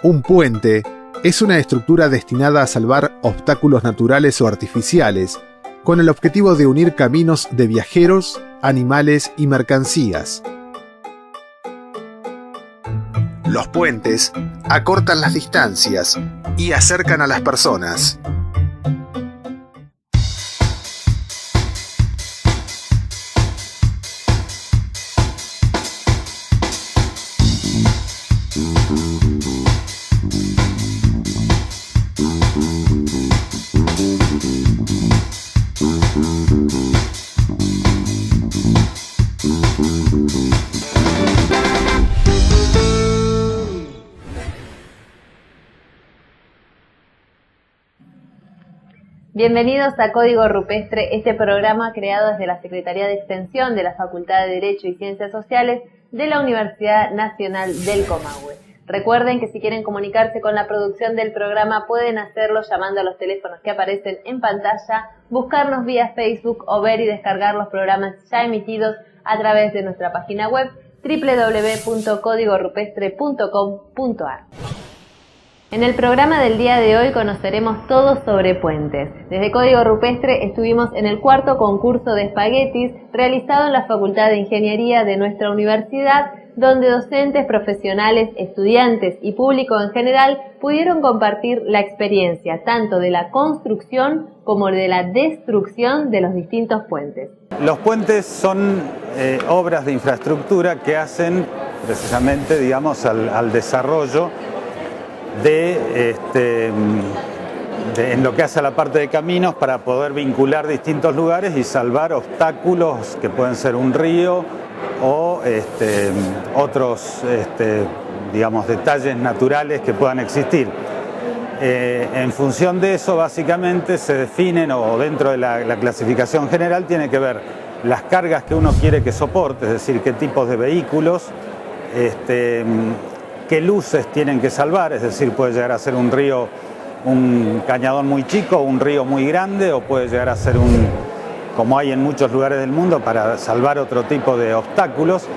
Un puente es una estructura destinada a salvar obstáculos naturales o artificiales, con el objetivo de unir caminos de viajeros, animales y mercancías. Los puentes acortan las distancias y acercan a las personas. Bienvenidos a Código Rupestre, este programa creado desde la Secretaría de Extensión de la Facultad de Derecho y Ciencias Sociales de la Universidad Nacional del Comahue. Recuerden que si quieren comunicarse con la producción del programa pueden hacerlo llamando a los teléfonos que aparecen en pantalla, buscarnos vía Facebook o ver y descargar los programas ya emitidos a través de nuestra página web www.codigorupestre.com.ar. En el programa del día de hoy conoceremos todo sobre puentes. Desde Código Rupestre estuvimos en el cuarto concurso de espaguetis realizado en la Facultad de Ingeniería de nuestra universidad, donde docentes, profesionales, estudiantes y público en general pudieron compartir la experiencia tanto de la construcción como de la destrucción de los distintos puentes. Los puentes son obras de infraestructura que hacen precisamente, digamos, al desarrollo en lo que hace a la parte de caminos para poder vincular distintos lugares y salvar obstáculos que pueden ser un río o otros digamos, detalles naturales que puedan existir. En función de eso, básicamente se definen, o dentro de la clasificación general, tiene que ver las cargas que uno quiere que soporte, es decir, qué tipos de vehículos, qué luces tienen que salvar, es decir, puede llegar a ser un río, un cañadón muy chico, un río muy grande, o puede llegar a ser como hay en muchos lugares del mundo, para salvar otro tipo de obstáculos.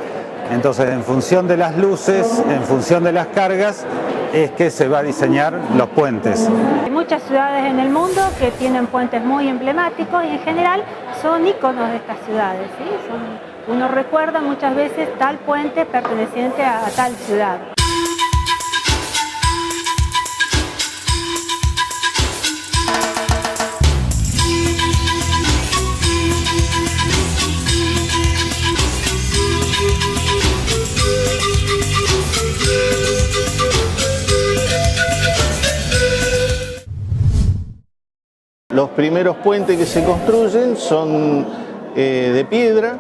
Entonces, en función de las luces, en función de las cargas, es que se va a diseñar los puentes. Hay muchas ciudades en el mundo que tienen puentes muy emblemáticos y en general son íconos de estas ciudades, ¿sí? Uno recuerda muchas veces tal puente perteneciente a tal ciudad. Los primeros puentes que se construyen son de piedra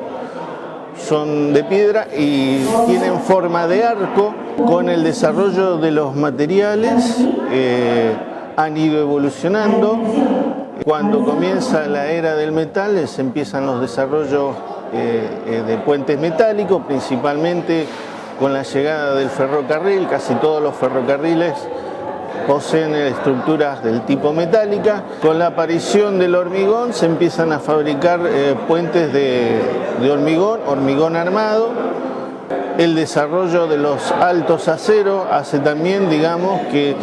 y tienen forma de arco. Con el desarrollo de los materiales han ido evolucionando. Cuando comienza la era del metal se empiezan los desarrollos de puentes metálicos, principalmente con la llegada del ferrocarril. Casi todos los ferrocarriles poseen estructuras del tipo metálica. Con la aparición del hormigón se empiezan a fabricar puentes de hormigón armado. El desarrollo de los altos aceros hace también, digamos, que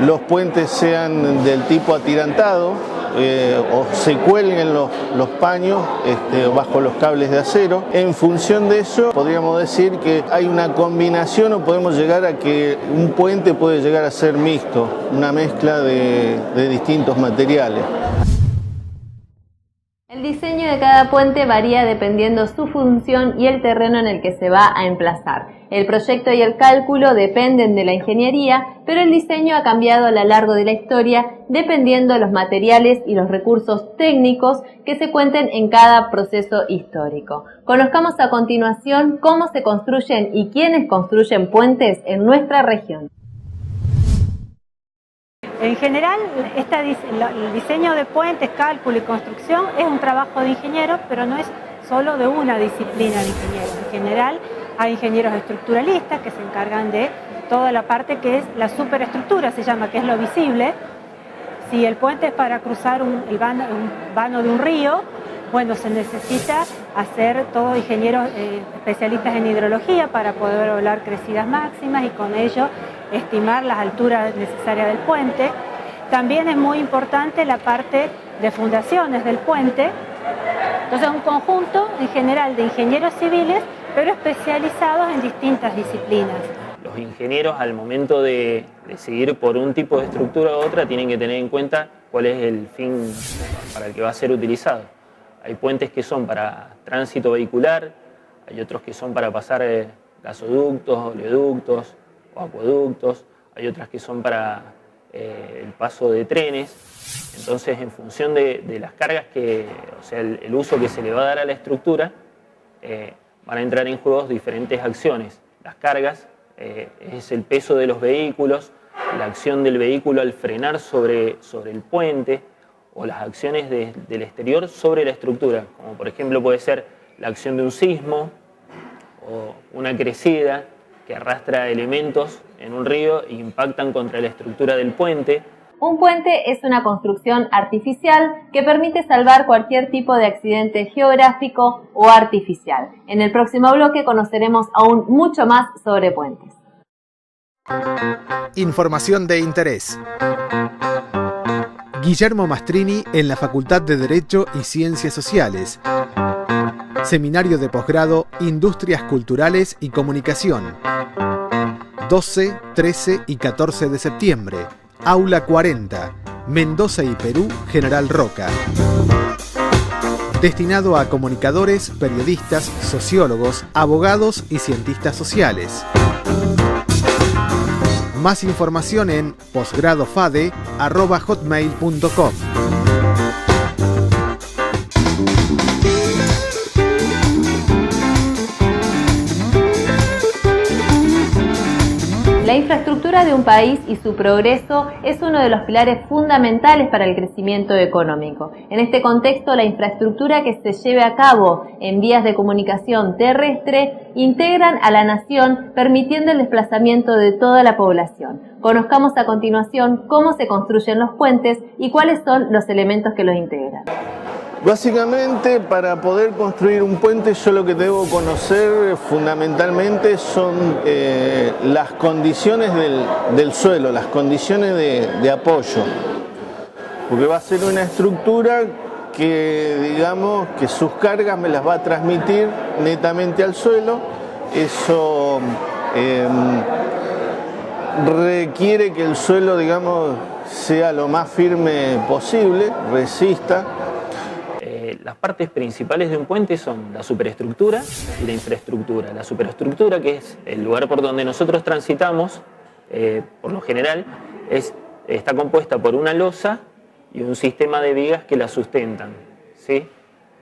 los puentes sean del tipo atirantado o se cuelguen los paños bajo los cables de acero. En función de eso, podríamos decir que hay una combinación, o podemos llegar a que un puente puede llegar a ser mixto, una mezcla de distintos materiales. El diseño de cada puente varía dependiendo su función y el terreno en el que se va a emplazar. El proyecto y el cálculo dependen de la ingeniería, pero el diseño ha cambiado a lo largo de la historia dependiendo de los materiales y los recursos técnicos que se cuenten en cada proceso histórico. Conozcamos a continuación cómo se construyen y quiénes construyen puentes en nuestra región. En general, el diseño de puentes, cálculo y construcción es un trabajo de ingenieros, pero no es solo de una disciplina de ingenieros. En general, hay ingenieros estructuralistas que se encargan de toda la parte que es la superestructura, se llama, que es lo visible. Si el puente es para cruzar el vano de un río, bueno, se necesita hacer todos ingenieros especialistas en hidrología para poder evaluar crecidas máximas y con ello estimar las alturas necesarias del puente. También es muy importante la parte de fundaciones del puente. Entonces, un conjunto en general de ingenieros civiles, pero especializados en distintas disciplinas. Los ingenieros, al momento de decidir por un tipo de estructura u otra, tienen que tener en cuenta cuál es el fin para el que va a ser utilizado. Hay puentes que son para tránsito vehicular, hay otros que son para pasar gasoductos, oleoductos o acueductos, hay otras que son para el paso de trenes. Entonces, en función de las cargas o sea, el uso que se le va a dar a la estructura, van a entrar en juego diferentes acciones. Las cargas es el peso de los vehículos, la acción del vehículo al frenar sobre el puente, o las acciones del exterior sobre la estructura, como por ejemplo puede ser la acción de un sismo o una crecida que arrastra elementos en un río e impactan contra la estructura del puente. Un puente es una construcción artificial que permite salvar cualquier tipo de accidente geográfico o artificial. En el próximo bloque conoceremos aún mucho más sobre puentes. Información de interés. Guillermo Mastrini en la Facultad de Derecho y Ciencias Sociales. Seminario de posgrado Industrias Culturales y Comunicación. 12, 13 y 14 de septiembre. Aula 40. Mendoza y Perú, General Roca. Destinado a comunicadores, periodistas, sociólogos, abogados y cientistas sociales. Más información en posgradofade@hotmail.com. La infraestructura de un país y su progreso es uno de los pilares fundamentales para el crecimiento económico. En este contexto, la infraestructura que se lleve a cabo en vías de comunicación terrestre integran a la nación, permitiendo el desplazamiento de toda la población. Conozcamos a continuación cómo se construyen los puentes y cuáles son los elementos que los integran. Básicamente, para poder construir un puente, yo lo que debo conocer fundamentalmente son las condiciones del suelo, las condiciones de apoyo. Porque va a ser una estructura que, digamos, que sus cargas me las va a transmitir netamente al suelo. Eso requiere que el suelo, digamos, sea lo más firme posible, resista. Las partes principales de un puente son la superestructura y la infraestructura. La superestructura, que es el lugar por donde nosotros transitamos, por lo general, está compuesta por una losa y un sistema de vigas que la sustentan, ¿sí?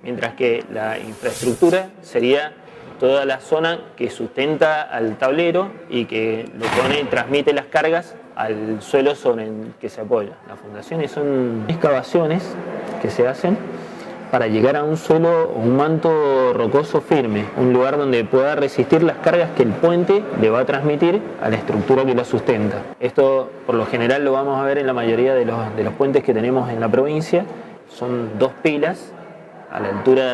Mientras que la infraestructura sería toda la zona que sustenta al tablero y que lo pone y transmite las cargas al suelo sobre el que se apoya. Las fundaciones son excavaciones que se hacen para llegar a un suelo o un manto rocoso firme, un lugar donde pueda resistir las cargas que el puente le va a transmitir a la estructura que la sustenta. Esto por lo general lo vamos a ver en la mayoría de los puentes que tenemos en la provincia. Son dos pilas a la altura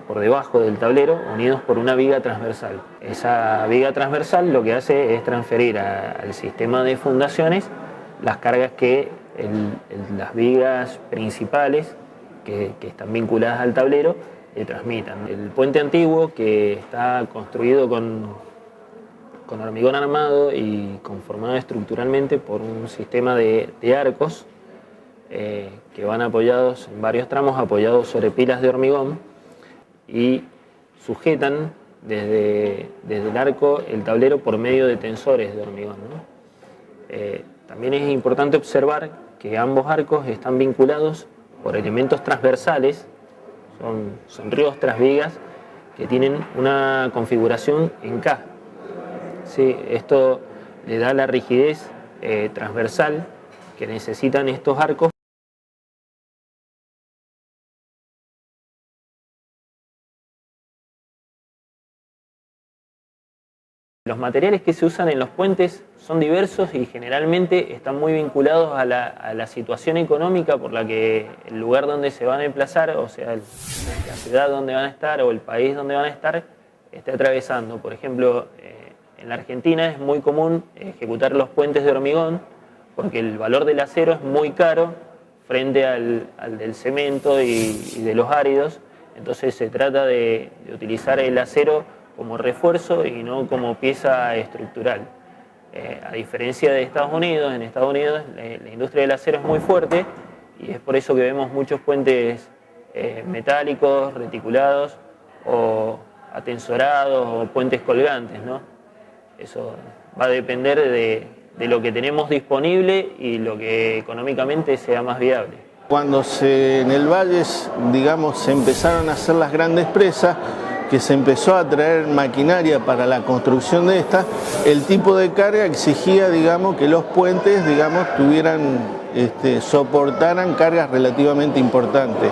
por debajo del tablero, unidos por una viga transversal. Esa viga transversal lo que hace es transferir al sistema de fundaciones las cargas que las vigas principales que están vinculadas al tablero le transmitan. El puente antiguo, que está construido con hormigón armado y conformado estructuralmente por un sistema de arcos que van apoyados en varios tramos, apoyados sobre pilas de hormigón y sujetan desde el arco el tablero por medio de tensores de hormigón, ¿no? También es importante observar que ambos arcos están vinculados por elementos transversales, son ríos tras vigas que tienen una configuración en K. Sí, esto le da la rigidez transversal que necesitan estos arcos. Los materiales que se usan en los puentes son diversos y generalmente están muy vinculados a la situación económica por la que el lugar donde se van a emplazar, o sea, la ciudad donde van a estar o el país donde van a estar, esté atravesando. Por ejemplo, en la Argentina es muy común ejecutar los puentes de hormigón porque el valor del acero es muy caro frente al del cemento y de los áridos. Entonces se trata de utilizar el acero como refuerzo y no como pieza estructural. A diferencia de Estados Unidos, en Estados Unidos la industria del acero es muy fuerte y es por eso que vemos muchos puentes metálicos, reticulados o atensorados o puentes colgantes, ¿no? Eso va a depender de lo que tenemos disponible y lo que económicamente sea más viable. Cuando en el valle, digamos, se empezaron a hacer las grandes presas, que se empezó a traer maquinaria para la construcción de estas, el tipo de carga exigía, digamos, que los puentes, digamos, soportaran cargas relativamente importantes.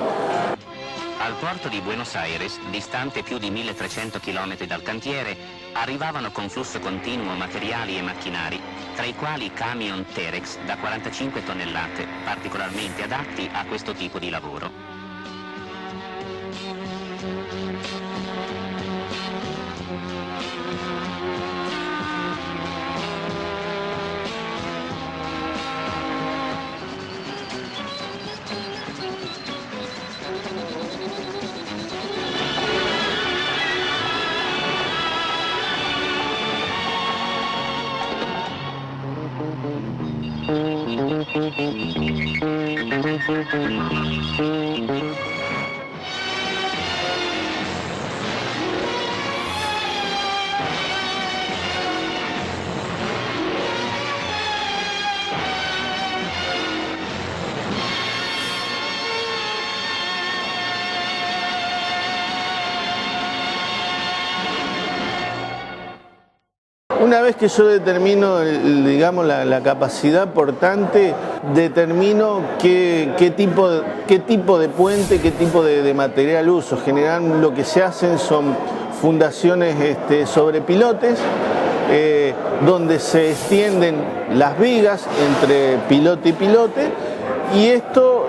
Al porto di Buenos Aires, distante più di 1300 km dal cantiere, arrivavano con flusso continuo materiali e macchinari, tra i quali camion Terex da 45 tonnellate, particolarmente adatti a questo tipo di lavoro. Una vez que yo determino, digamos, la capacidad portante, determino qué tipo de puente, qué tipo de material uso. Generalmente lo que se hacen son fundaciones sobre pilotes, donde se extienden las vigas entre pilote y pilote, y esto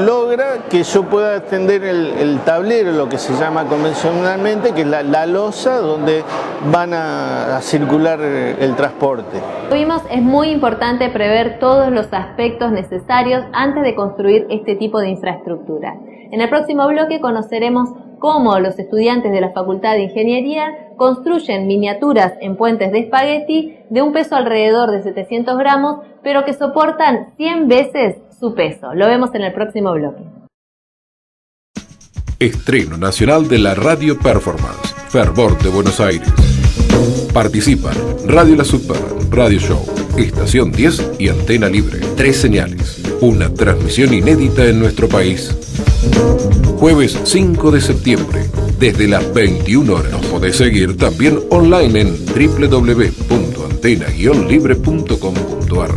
logra que yo pueda extender el tablero, lo que se llama convencionalmente, que es la losa donde van a circular el transporte. Vimos, es muy importante prever todos los aspectos necesarios antes de construir este tipo de infraestructura. En el próximo bloque conoceremos cómo los estudiantes de la Facultad de Ingeniería construyen miniaturas en puentes de espagueti de un peso alrededor de 700 gramos, pero que soportan 100 veces su peso. Lo vemos en el próximo bloque. Estreno nacional de la Radio Performance, Fervor de Buenos Aires. Participan Radio La Super, Radio Show, Estación 10 y Antena Libre. 3 señales, una transmisión inédita en nuestro país. Jueves 5 de septiembre, desde las 21 horas. Nos podés seguir también online en www.antena-libre.com.ar.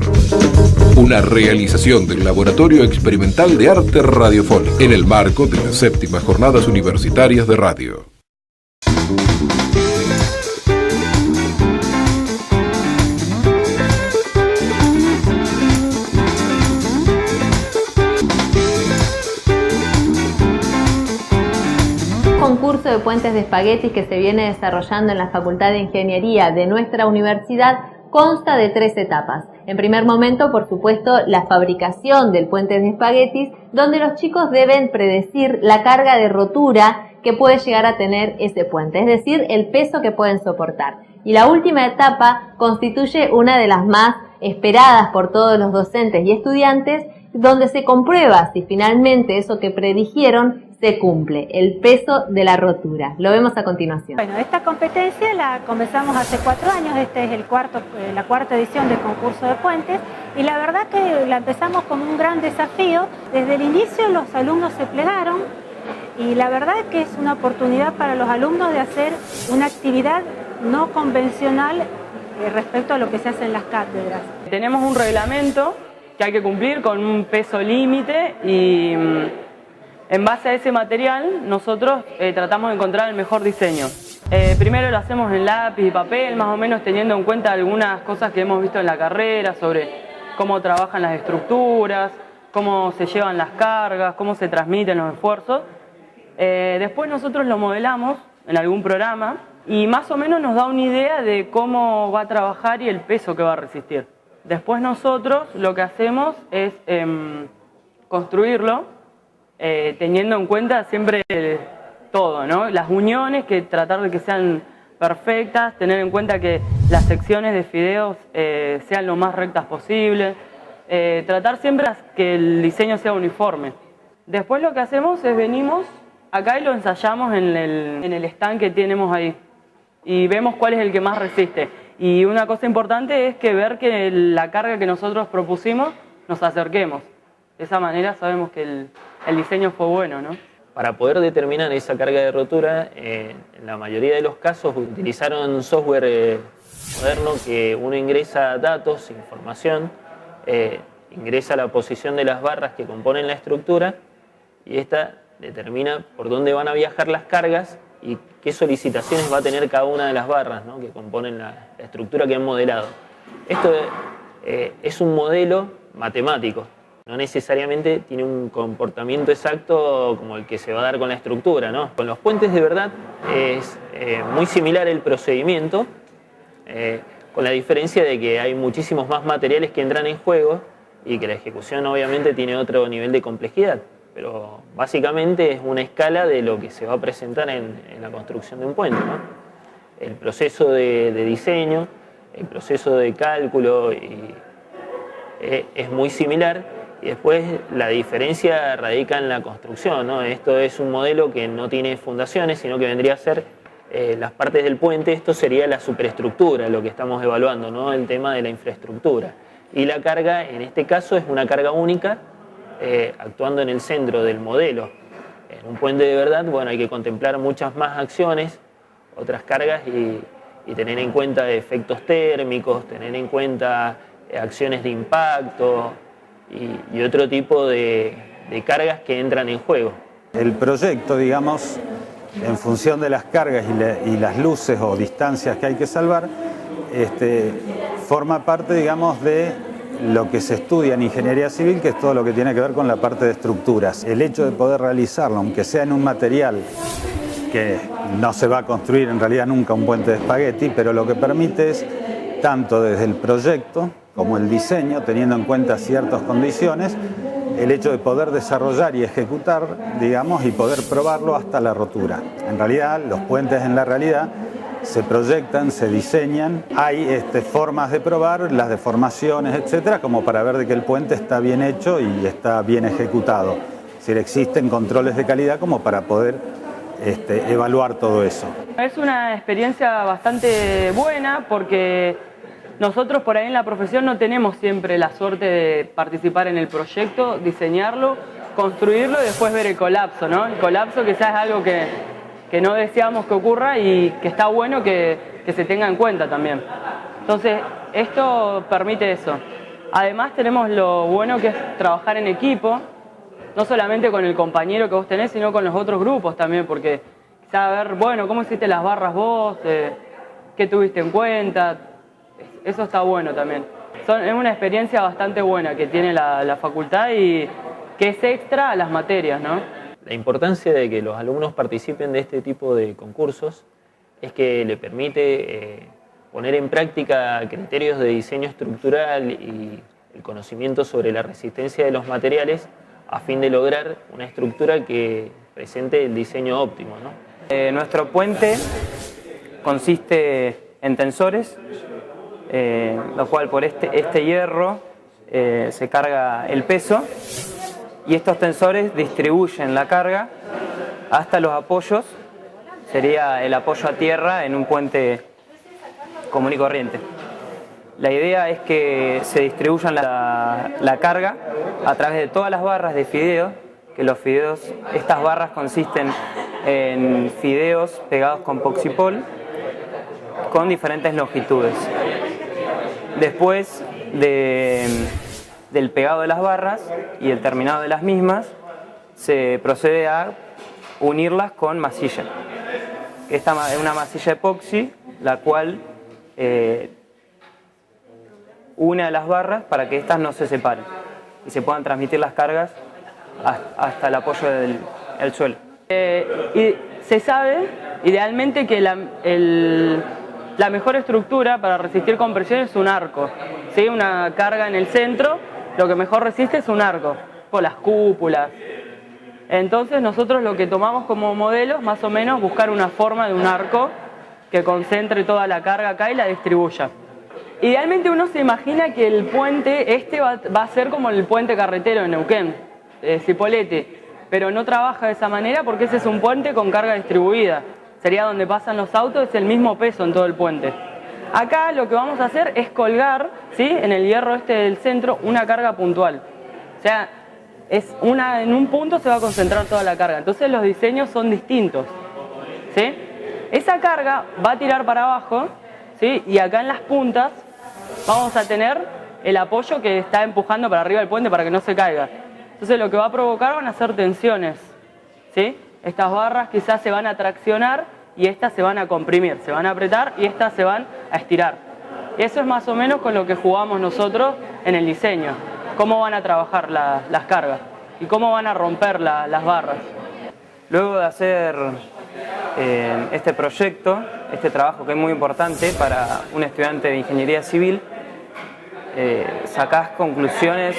Una realización del Laboratorio Experimental de Arte Radiofónico en el marco de las 7ª Jornadas Universitarias de Radio. Concurso de puentes de espaguetis que se viene desarrollando en la Facultad de Ingeniería de nuestra universidad consta de 3 etapas. En primer momento, por supuesto, la fabricación del puente de espaguetis, donde los chicos deben predecir la carga de rotura que puede llegar a tener ese puente, es decir, el peso que pueden soportar. Y la última etapa constituye una de las más esperadas por todos los docentes y estudiantes, donde se comprueba si finalmente eso que predijeron se cumple, el peso de la rotura. Lo vemos a continuación. Bueno, esta competencia la comenzamos hace 4 años, este es la cuarta edición del concurso de puentes, y la verdad que la empezamos como un gran desafío. Desde el inicio los alumnos se plegaron, y la verdad que es una oportunidad para los alumnos de hacer una actividad no convencional respecto a lo que se hace en las cátedras. Tenemos un reglamento que hay que cumplir con un peso límite y en base a ese material nosotros tratamos de encontrar el mejor diseño. Primero lo hacemos en lápiz y papel, más o menos teniendo en cuenta algunas cosas que hemos visto en la carrera sobre cómo trabajan las estructuras, cómo se llevan las cargas, cómo se transmiten los esfuerzos. Después nosotros lo modelamos en algún programa y más o menos nos da una idea de cómo va a trabajar y el peso que va a resistir. Después nosotros lo que hacemos es construirlo teniendo en cuenta siempre todo, ¿no? Las uniones, que tratar de que sean perfectas, tener en cuenta que las secciones de fideos sean lo más rectas posible, tratar siempre que el diseño sea uniforme. Después lo que hacemos es venimos acá y lo ensayamos en el stand que tenemos ahí y vemos cuál es el que más resiste. Y una cosa importante es que ver que la carga que nosotros propusimos nos acerquemos. De esa manera sabemos que el diseño fue bueno, ¿no? Para poder determinar esa carga de rotura, en la mayoría de los casos utilizaron software moderno que uno ingresa datos, información, ingresa la posición de las barras que componen la estructura y esta determina por dónde van a viajar las cargas y qué solicitaciones va a tener cada una de las barras, ¿no?, que componen la estructura que han modelado. Esto es un modelo matemático. No necesariamente tiene un comportamiento exacto como el que se va a dar con la estructura, ¿no? Con los puentes de verdad es muy similar el procedimiento, con la diferencia de que hay muchísimos más materiales que entran en juego y que la ejecución obviamente tiene otro nivel de complejidad. Pero básicamente es una escala de lo que se va a presentar en la construcción de un puente, ¿no? El proceso de diseño, el proceso de cálculo es muy similar. Y después la diferencia radica en la construcción, ¿no? Esto es un modelo que no tiene fundaciones, sino que vendría a ser las partes del puente. Esto sería la superestructura, lo que estamos evaluando, ¿no? El tema de la infraestructura. Y la carga, en este caso, es una carga única, actuando en el centro del modelo. En un puente de verdad, bueno, hay que contemplar muchas más acciones, otras cargas y tener en cuenta efectos térmicos, tener en cuenta acciones de impacto, y otro tipo de cargas que entran en juego. El proyecto, digamos, en función de las cargas y las luces o distancias que hay que salvar, forma parte, digamos, de lo que se estudia en ingeniería civil, que es todo lo que tiene que ver con la parte de estructuras. El hecho de poder realizarlo, aunque sea en un material que no se va a construir en realidad nunca un puente de espagueti, pero lo que permite es, tanto desde el proyecto como el diseño, teniendo en cuenta ciertas condiciones, el hecho de poder desarrollar y ejecutar, digamos, y poder probarlo hasta la rotura. En realidad, los puentes en la realidad se proyectan, se diseñan, hay formas de probar, las deformaciones, etcétera, como para ver de que el puente está bien hecho y está bien ejecutado. Es decir, existen controles de calidad como para poder evaluar todo eso. Es una experiencia bastante buena porque nosotros por ahí en la profesión no tenemos siempre la suerte de participar en el proyecto, diseñarlo, construirlo y después ver el colapso, ¿no? El colapso quizás es algo que no deseamos que ocurra y que está bueno que se tenga en cuenta también. Entonces, esto permite eso. Además tenemos lo bueno que es trabajar en equipo, no solamente con el compañero que vos tenés, sino con los otros grupos también, porque quizás a ver, bueno, ¿cómo hiciste las barras vos? ¿Qué tuviste en cuenta? Eso está bueno también. Es una experiencia bastante buena que tiene la facultad y que es extra a las materias, ¿no? La importancia de que los alumnos participen de este tipo de concursos es que le permite poner en práctica criterios de diseño estructural y el conocimiento sobre la resistencia de los materiales a fin de lograr una estructura que presente el diseño óptimo, ¿no? Nuestro puente consiste en tensores, lo cual por este hierro se carga el peso y estos tensores distribuyen la carga hasta los apoyos, sería el apoyo a tierra en un puente común y corriente. La idea es que se distribuyan la carga a través de todas las barras de fideos, que los fideos, estas barras consisten en fideos pegados con poxipol con diferentes longitudes. Después del pegado de las barras y el terminado de las mismas, se procede a unirlas con masilla. Esta es una masilla epoxi, la cual une a las barras para que éstas no se separen y se puedan transmitir las cargas hasta el apoyo del suelo. Y se sabe, idealmente, que la mejor estructura para resistir compresión es un arco, ¿sí? Una carga en el centro, lo que mejor resiste es un arco, por las cúpulas. Entonces nosotros lo que tomamos como modelo es más o menos buscar una forma de un arco que concentre toda la carga acá y la distribuya. Idealmente uno se imagina que el puente va a ser como el puente carretero de Neuquén, Cipolletti, pero no trabaja de esa manera porque ese es un puente con carga distribuida. Sería donde pasan los autos, es el mismo peso en todo el puente. Acá lo que vamos a hacer es colgar, ¿sí?, en el hierro del centro una carga puntual. O sea, en un punto se va a concentrar toda la carga. Entonces los diseños son distintos, ¿sí? Esa carga va a tirar para abajo, ¿sí?, y acá en las puntas vamos a tener el apoyo que está empujando para arriba del puente para que no se caiga. Entonces lo que va a provocar van a ser tensiones, ¿sí? Estas barras quizás se van a traccionar y estas se van a comprimir, se van a apretar y estas se van a estirar. Y eso es más o menos con lo que jugamos nosotros en el diseño. Cómo van a trabajar las cargas y cómo van a romper las barras. Luego de hacer este proyecto, este trabajo que es muy importante para un estudiante de ingeniería civil, sacás conclusiones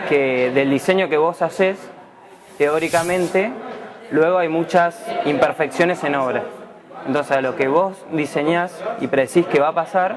que del diseño que vos hacés, teóricamente, luego hay muchas imperfecciones en obra. Entonces, a lo que vos diseñás y predecís que va a pasar,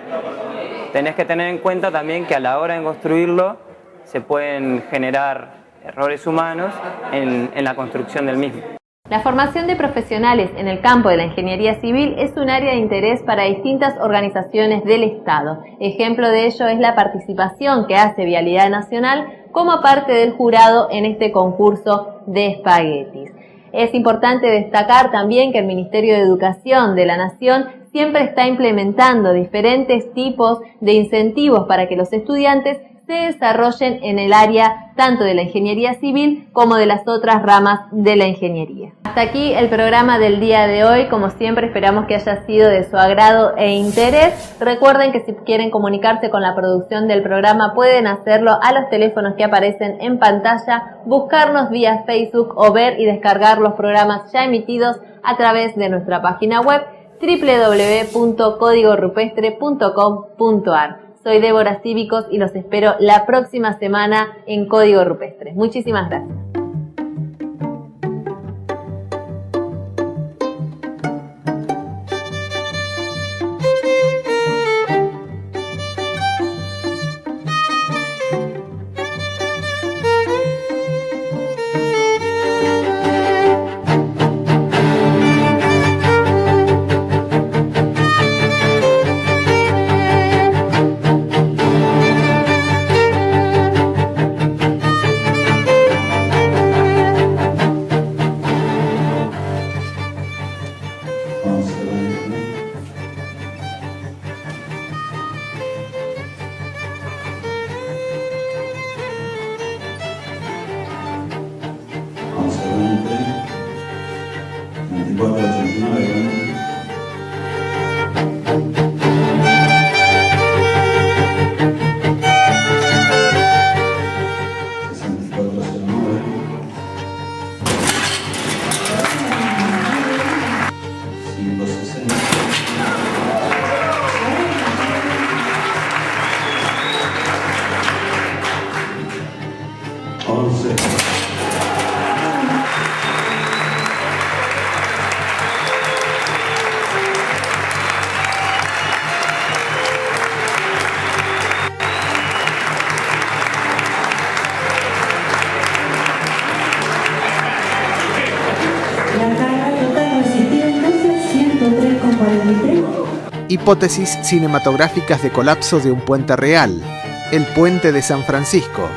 tenés que tener en cuenta también que a la hora de construirlo se pueden generar errores humanos en la construcción del mismo. La formación de profesionales en el campo de la ingeniería civil es un área de interés para distintas organizaciones del Estado. Ejemplo de ello es la participación que hace Vialidad Nacional como parte del jurado en este concurso de espaguetis. Es importante destacar también que el Ministerio de Educación de la Nación siempre está implementando diferentes tipos de incentivos para que los estudiantes se desarrollen en el área tanto de la ingeniería civil como de las otras ramas de la ingeniería. Hasta aquí el programa del día de hoy. Como siempre, esperamos que haya sido de su agrado e interés. Recuerden que si quieren comunicarse con la producción del programa pueden hacerlo a los teléfonos que aparecen en pantalla, buscarnos vía Facebook o ver y descargar los programas ya emitidos a través de nuestra página web www.codigorupestre.com.ar. Soy Débora Cívicos y los espero la próxima semana en Código Rupestre. Muchísimas gracias. Hipótesis cinematográficas de colapso de un puente real, el puente de San Francisco.